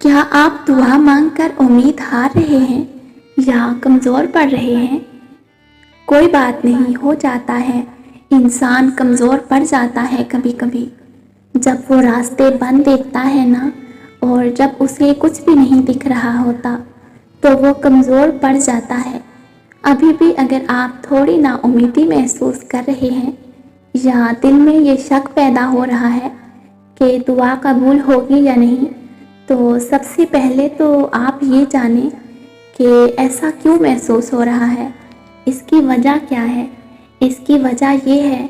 کیا آپ دعا مانگ کر امید ہار رہے ہیں یا کمزور پڑ رہے ہیں؟ کوئی بات نہیں، ہو جاتا ہے، انسان کمزور پڑ جاتا ہے کبھی کبھی۔ جب وہ راستے بند دیکھتا ہے نا، اور جب اسے کچھ بھی نہیں دکھ رہا ہوتا تو وہ کمزور پڑ جاتا ہے۔ ابھی بھی اگر آپ تھوڑی نا امیدی محسوس کر رہے ہیں یا دل میں یہ شک پیدا ہو رہا ہے کہ دعا قبول ہوگی یا نہیں، تو سب سے پہلے تو آپ یہ جانیں کہ ایسا کیوں محسوس ہو رہا ہے، اس کی وجہ کیا ہے۔ اس کی وجہ یہ ہے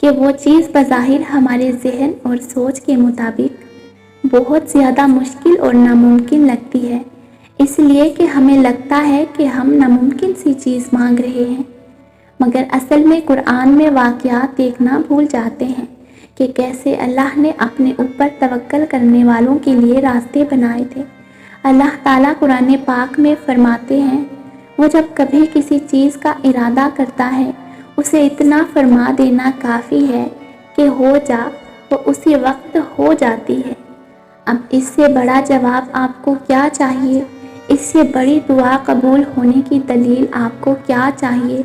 کہ وہ چیز بظاہر ہمارے ذہن اور سوچ کے مطابق بہت زیادہ مشکل اور ناممکن لگتی ہے، اس لیے کہ ہمیں لگتا ہے کہ ہم ناممکن سی چیز مانگ رہے ہیں، مگر اصل میں قرآن میں واقعات دیکھنا بھول جاتے ہیں کہ کیسے اللہ نے اپنے اوپر توکل کرنے والوں کے لیے راستے بنائے تھے۔ اللہ تعالیٰ قرآن پاک میں فرماتے ہیں، وہ جب کبھی کسی چیز کا ارادہ کرتا ہے اسے اتنا فرما دینا کافی ہے کہ ہو جا، وہ اسی وقت ہو جاتی ہے۔ اب اس سے بڑا جواب آپ کو کیا چاہیے؟ اس سے بڑی دعا قبول ہونے کی دلیل آپ کو کیا چاہیے؟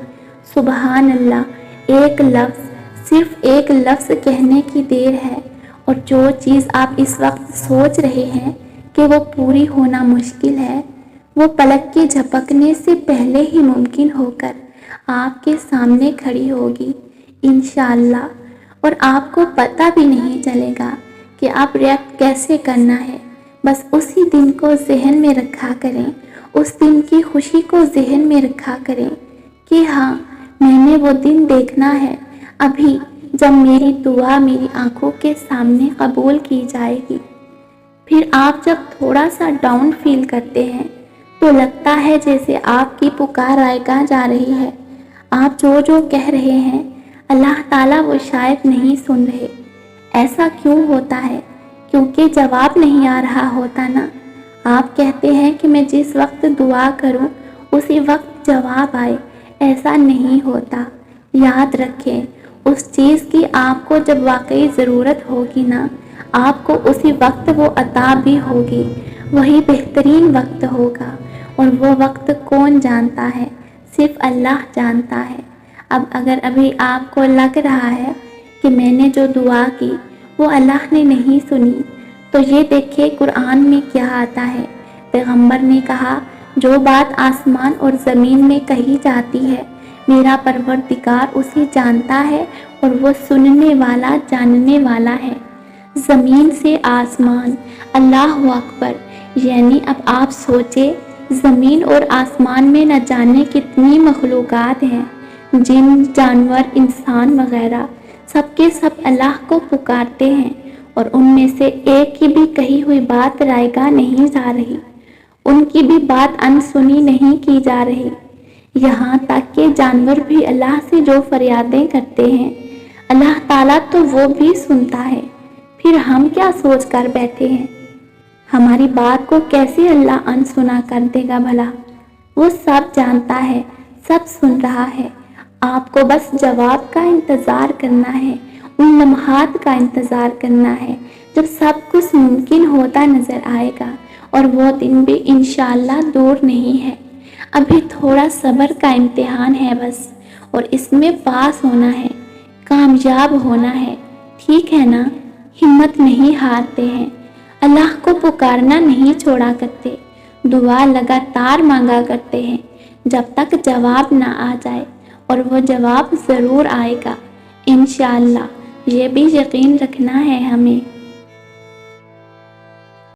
سبحان اللہ، ایک لفظ، صرف ایک لفظ کہنے کی دیر ہے، اور جو چیز آپ اس وقت سوچ رہے ہیں کہ وہ پوری ہونا مشکل ہے، وہ پلک کے جھپکنے سے پہلے ہی ممکن ہو کر آپ کے سامنے کھڑی ہوگی انشاءاللہ، اور آپ کو پتہ بھی نہیں چلے گا کہ آپ ریئیکٹ کیسے کرنا ہے۔ بس اسی دن کو ذہن میں رکھا کریں، اس دن کی خوشی کو ذہن میں رکھا کریں کہ ہاں، میں نے وہ دن دیکھنا ہے ابھی جب میری دعا میری آنکھوں کے سامنے قبول کی جائے گی۔ پھر آپ جب تھوڑا سا ڈاؤن فیل کرتے ہیں تو لگتا ہے جیسے آپ کی پکار رائگاں جا رہی ہے، آپ جو کہہ رہے ہیں اللہ تعالیٰ وہ شاید نہیں سن رہے۔ ایسا کیوں ہوتا ہے؟ کیونکہ جواب نہیں آ رہا ہوتا نا۔ آپ کہتے ہیں کہ میں جس وقت دعا کروں اسی وقت جواب آئے، ایسا نہیں ہوتا۔ یاد رکھیں، اس چیز کی آپ کو جب واقعی ضرورت ہوگی نا، آپ کو اسی وقت وہ عطا بھی ہوگی، وہی بہترین وقت ہوگا، اور وہ وقت کون جانتا ہے؟ صرف اللہ جانتا ہے۔ اب اگر ابھی آپ کو لگ رہا ہے کہ میں نے جو دعا کی وہ اللہ نے نہیں سنی، تو یہ دیکھیں قرآن میں کیا آتا ہے۔ پیغمبر نے کہا، جو بات آسمان اور زمین میں کہی جاتی ہے میرا پروردگار اسے جانتا ہے، اور وہ سننے والا جاننے والا ہے۔ زمین سے آسمان، اللہ اکبر! یعنی اب آپ سوچیں، زمین اور آسمان میں نہ جانے کتنی مخلوقات ہیں، جن، جانور، انسان وغیرہ، سب کے سب اللہ کو پکارتے ہیں، اور ان میں سے ایک کی بھی کہی ہوئی بات رائگاں نہیں جا رہی، ان کی بھی بات انسنی نہیں کی جا رہی۔ یہاں تک کہ جانور بھی اللہ سے جو فریادیں کرتے ہیں، اللہ تعالیٰ تو وہ بھی سنتا ہے۔ پھر ہم کیا سوچ کر بیٹھے ہیں؟ ہماری بات کو کیسے اللہ انسنا کر دے گا بھلا؟ وہ سب جانتا ہے، سب سن رہا ہے، آپ کو بس جواب کا انتظار کرنا ہے، ان لمحات کا انتظار کرنا ہے جب سب کچھ ممکن ہوتا نظر آئے گا، اور وہ دن بھی انشاءاللہ دور نہیں ہے۔ ابھی تھوڑا صبر کا امتحان ہے بس، اور اس میں پاس ہونا ہے، کامیاب ہونا ہے، ٹھیک ہے نا؟ ہمت نہیں ہارتے ہیں، اللہ کو پکارنا نہیں چھوڑا کرتے، دعا لگاتار مانگا کرتے ہیں جب تک جواب نہ آ جائے، اور وہ جواب ضرور آئے گا انشاءاللہ، یہ بھی یقین رکھنا ہے ہمیں۔